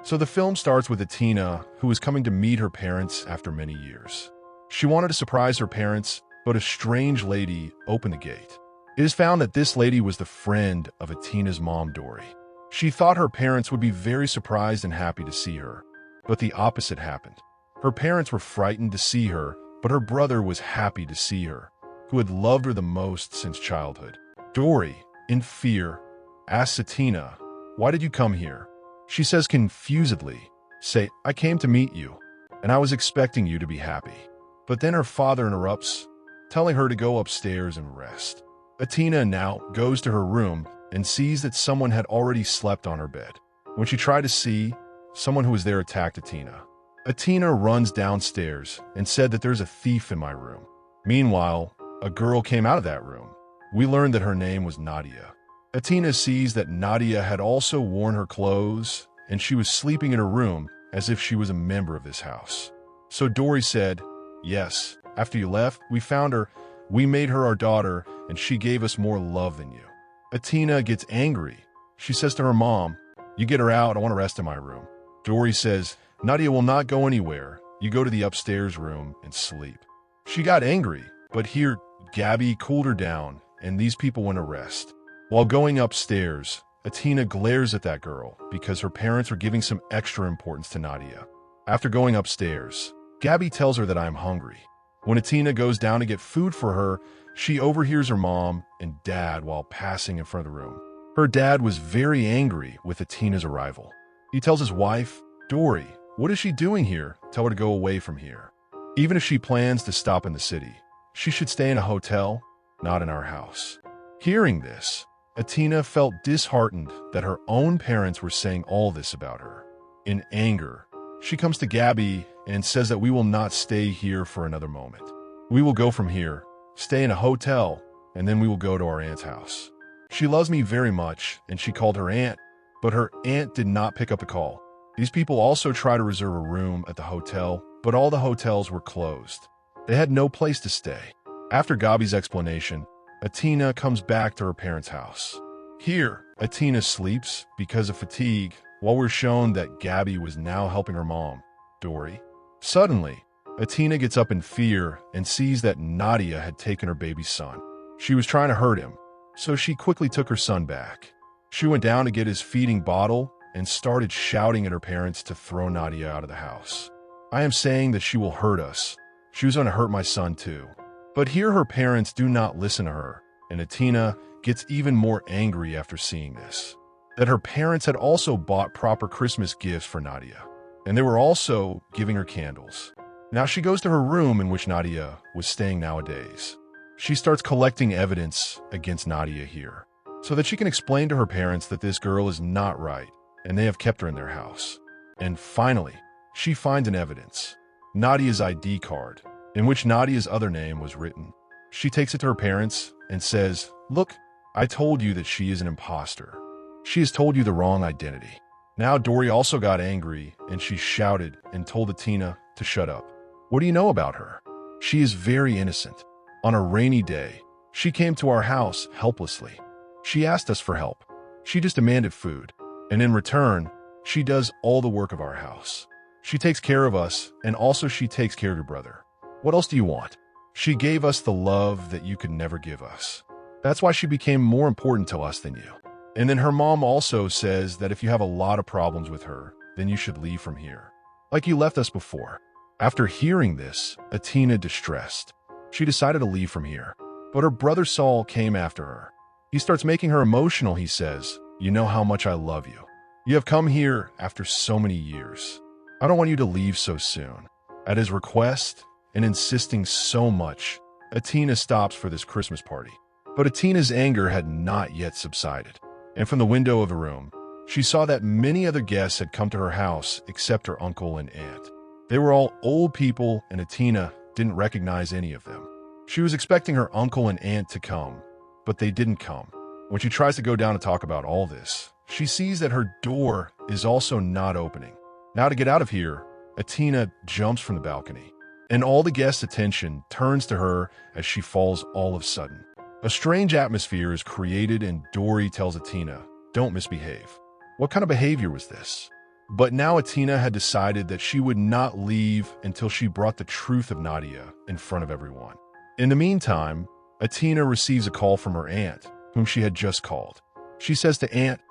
So the film starts with Atina, who is coming to meet her parents after many years. She wanted to surprise her parents, but a strange lady opened the gate. It is found that this lady was the friend of Atina's mom, Dory. She thought her parents would be very surprised and happy to see her, but the opposite happened. Her parents were frightened to see her, but her brother was happy to see her, who had loved her the most since childhood. Dory, in fear, asks Atina, "Why did you come here?" She says confusedly, "I came to meet you, and I was expecting you to be happy." But then her father interrupts, telling her to go upstairs and rest. Atina now goes to her room and sees that someone had already slept on her bed. When she tried to see, someone who was there attacked Atina. Atina runs downstairs and said that there's a thief in my room. Meanwhile, a girl came out of that room. We learned that her name was Nadia. Atina sees that Nadia had also worn her clothes, and she was sleeping in her room as if she was a member of this house. So Dory said, "Yes, after you left, we found her, we made her our daughter, and she gave us more love than you." Atina gets angry. She says to her mom, "You get her out, I want to rest in my room." Dory says, "Nadia will not go anywhere. You go to the upstairs room and sleep." She got angry, but here Gabby cooled her down, and these people went to rest. While going upstairs, Atina glares at that girl because her parents are giving some extra importance to Nadia. After going upstairs, Gabby tells her that I'm hungry. When Atina goes down to get food for her, she overhears her mom and dad while passing in front of the room. Her dad was very angry with Atina's arrival. He tells his wife, "Dory, what is she doing here? Tell her to go away from here. Even if she plans to stop in the city, she should stay in a hotel, not in our house." Hearing this, Atina felt disheartened that her own parents were saying all this about her. In anger, she comes to Gabby and says that we will not stay here for another moment. We will go from here, stay in a hotel, and then we will go to our aunt's house. She loves me very much, and she called her aunt, but her aunt did not pick up the call. These people also tried to reserve a room at the hotel, but all the hotels were closed. They had no place to stay. After Gabby's explanation, Atina comes back to her parents' house. Here, Atina sleeps because of fatigue, while we're shown that Gabby was now helping her mom, Dory. Suddenly, Atina gets up in fear and sees that Nadia had taken her baby's son. She was trying to hurt him, so she quickly took her son back. She went down to get his feeding bottle and started shouting at her parents to throw Nadia out of the house. "I am saying that she will hurt us. She was going to hurt my son too." But here her parents do not listen to her, and Atina gets even more angry after seeing this. That her parents had also bought proper Christmas gifts for Nadia, and they were also giving her candles. Now she goes to her room in which Nadia was staying nowadays. She starts collecting evidence against Nadia here, so that she can explain to her parents that this girl is not right, and they have kept her in their house. And finally, she finds an evidence, Nadia's ID card, in which Nadia's other name was written. She takes it to her parents and says, "Look, I told you that she is an imposter. She has told you the wrong identity." Now Dory also got angry, and she shouted and told Atina to shut up. "What do you know about her? She is very innocent. On a rainy day, she came to our house helplessly. She asked us for help. She just demanded food, and in return, she does all the work of our house. She takes care of us, and also she takes care of your brother. What else do you want? She gave us the love that you could never give us. That's why she became more important to us than you." And then her mom also says that if you have a lot of problems with her, then you should leave from here, like you left us before. After hearing this, Atina distressed. She decided to leave from here, but her brother Saul came after her. He starts making her emotional. He says, "You know how much I love you. You have come here after so many years. I don't want you to leave so soon." At his request, and insisting so much, Atina stops for this Christmas party. But Atina's anger had not yet subsided, and from the window of the room, she saw that many other guests had come to her house except her uncle and aunt. They were all old people, and Atina didn't recognize any of them. She was expecting her uncle and aunt to come, but they didn't come. When she tries to go down to talk about all this, she sees that her door is also not opening. Now to get out of here, Atina jumps from the balcony, and all the guests' attention turns to her as she falls all of a sudden. A strange atmosphere is created, and Dory tells Atina, "Don't misbehave." What kind of behavior was this? But now Atina had decided that she would not leave until she brought the truth of Nadia in front of everyone. In the meantime, Atina receives a call from her aunt, whom she had just called. She says to Aunt,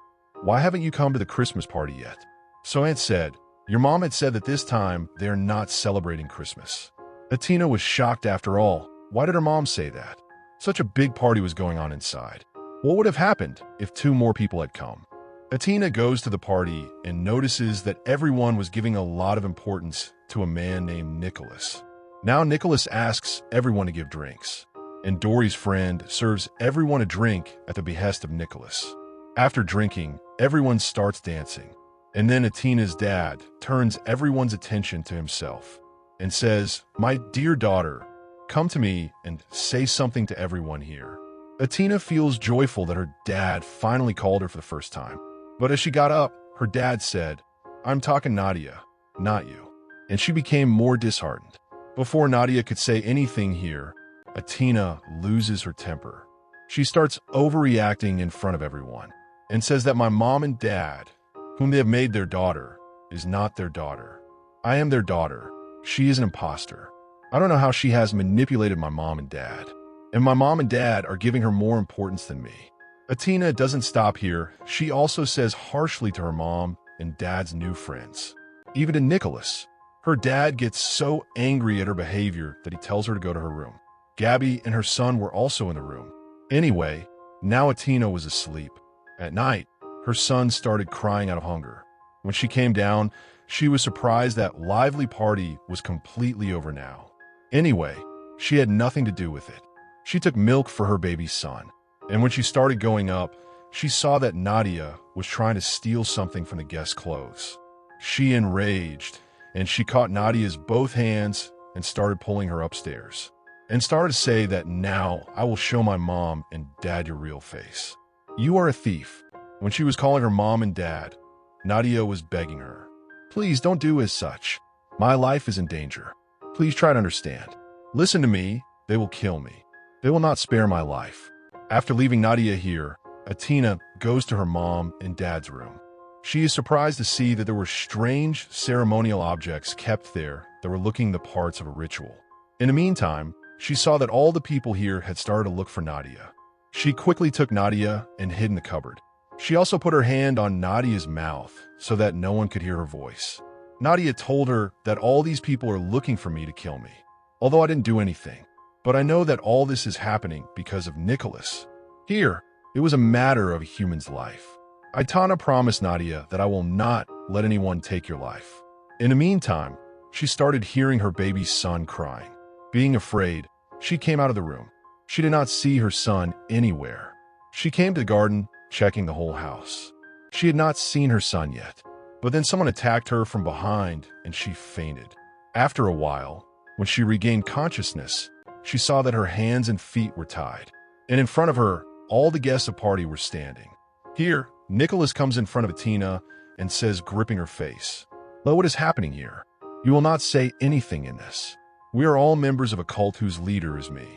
"Why haven't you come to the Christmas party yet?" So Aunt said, "Your mom had said that this time they are not celebrating Christmas." Atina was shocked after all. Why did her mom say that? Such a big party was going on inside. What would have happened if 2 more people had come? Atina goes to the party and notices that everyone was giving a lot of importance to a man named Nicholas. Now Nicholas asks everyone to give drinks, and Dory's friend serves everyone a drink at the behest of Nicholas. After drinking, everyone starts dancing, and then Atina's dad turns everyone's attention to himself and says, "My dear daughter, come to me and say something to everyone here." Atina feels joyful that her dad finally called her for the first time. But as she got up, her dad said, "I'm talking Nadia, not you." And she became more disheartened. Before Nadia could say anything here, Atina loses her temper. She starts overreacting in front of everyone and says that my mom and dad, whom they have made their daughter, is not their daughter. I am their daughter. She is an imposter. I don't know how she has manipulated my mom and dad. And my mom and dad are giving her more importance than me. Atina doesn't stop here. She also says harshly to her mom and dad's new friends. Even to Nicholas. Her dad gets so angry at her behavior that he tells her to go to her room. Gabby and her son were also in the room. Anyway, now Atina was asleep. At night, her son started crying out of hunger. When she came down, she was surprised that lively party was completely over now. Anyway, she had nothing to do with it. She took milk for her baby son. And when she started going up, she saw that Nadia was trying to steal something from the guest's clothes. She enraged, and she caught Nadia's both hands and started pulling her upstairs, and started to say that now I will show my mom and dad your real face. You are a thief. When she was calling her mom and dad, Nadia was begging her, "Please don't do as such. My life is in danger. Please try to understand. Listen to me. They will kill me. They will not spare my life." After leaving Nadia here, Atina goes to her mom and dad's room. She is surprised to see that there were strange ceremonial objects kept there that were looking the parts of a ritual. In the meantime, she saw that all the people here had started to look for Nadia. She quickly took Nadia and hid in the cupboard. She also put her hand on Nadia's mouth so that no one could hear her voice. Nadia told her that all these people are looking for me to kill me, although I didn't do anything. But I know that all this is happening because of Nicholas. Here, it was a matter of a human's life. Aitana promised Nadia that I will not let anyone take your life. In the meantime, she started hearing her baby son crying. Being afraid, she came out of the room. She did not see her son anywhere. She came to the garden, checking the whole house. She had not seen her son yet, but then someone attacked her from behind and she fainted. After a while, when she regained consciousness, she saw that her hands and feet were tied, and in front of her, all the guests of the party were standing. Here, Nicholas comes in front of Atina and says, gripping her face, "Lo, what is happening here? You will not say anything in this. We are all members of a cult whose leader is me.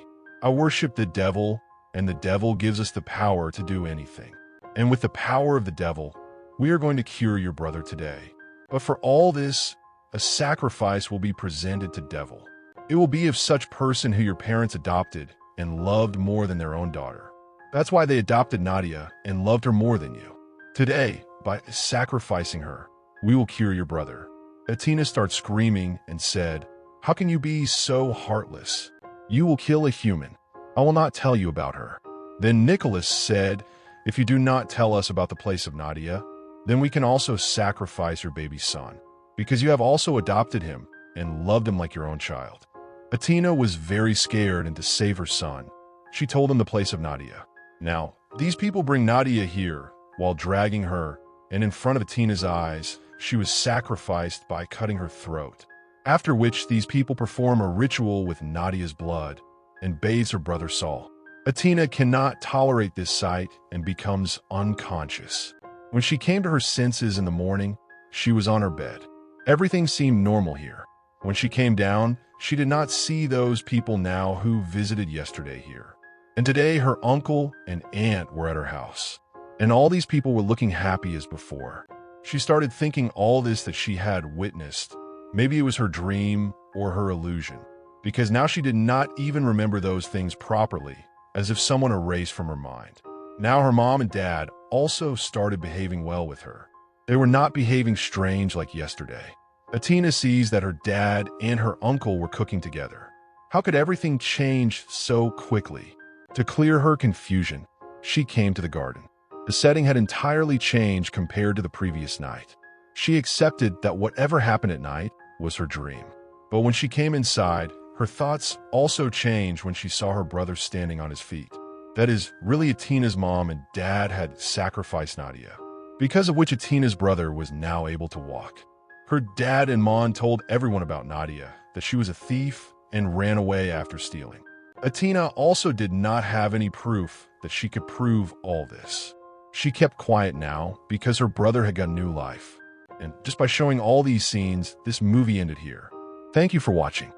I worship the devil, and the devil gives us the power to do anything. And with the power of the devil, we are going to cure your brother today. But for all this, a sacrifice will be presented to devil. It will be of such person who your parents adopted and loved more than their own daughter. That's why they adopted Nadia and loved her more than you. Today, by sacrificing her, we will cure your brother." Atina started screaming and said, "How can you be so heartless? You will kill a human. I will not tell you about her." Then Nicholas said, "If you do not tell us about the place of Nadia, then we can also sacrifice your baby son, because you have also adopted him and loved him like your own child." Atina was very scared, and to save her son, she told him the place of Nadia. Now, these people bring Nadia here while dragging her, and in front of Atina's eyes, she was sacrificed by cutting her throat, after which these people perform a ritual with Nadia's blood and bathes her brother Saul. Atina cannot tolerate this sight and becomes unconscious. When she came to her senses in the morning, she was on her bed. Everything seemed normal here. When she came down, she did not see those people now who visited yesterday here. And today her uncle and aunt were at her house. And all these people were looking happy as before. She started thinking all this that she had witnessed. Maybe it was her dream or her illusion, because now she did not even remember those things properly, as if someone erased from her mind. Now her mom and dad also started behaving well with her. They were not behaving strange like yesterday. Atina sees that her dad and her uncle were cooking together. How could everything change so quickly? To clear her confusion, she came to the garden. The setting had entirely changed compared to the previous night. She accepted that whatever happened at night was her dream. But when she came inside, her thoughts also changed when she saw her brother standing on his feet. That is, really Atina's mom and dad had sacrificed Nadia, because of which Atina's brother was now able to walk. Her dad and mom told everyone about Nadia, that she was a thief and ran away after stealing. Atina also did not have any proof that she could prove all this. She kept quiet now because her brother had got new life. And just by showing all these scenes, this movie ended here. Thank you for watching.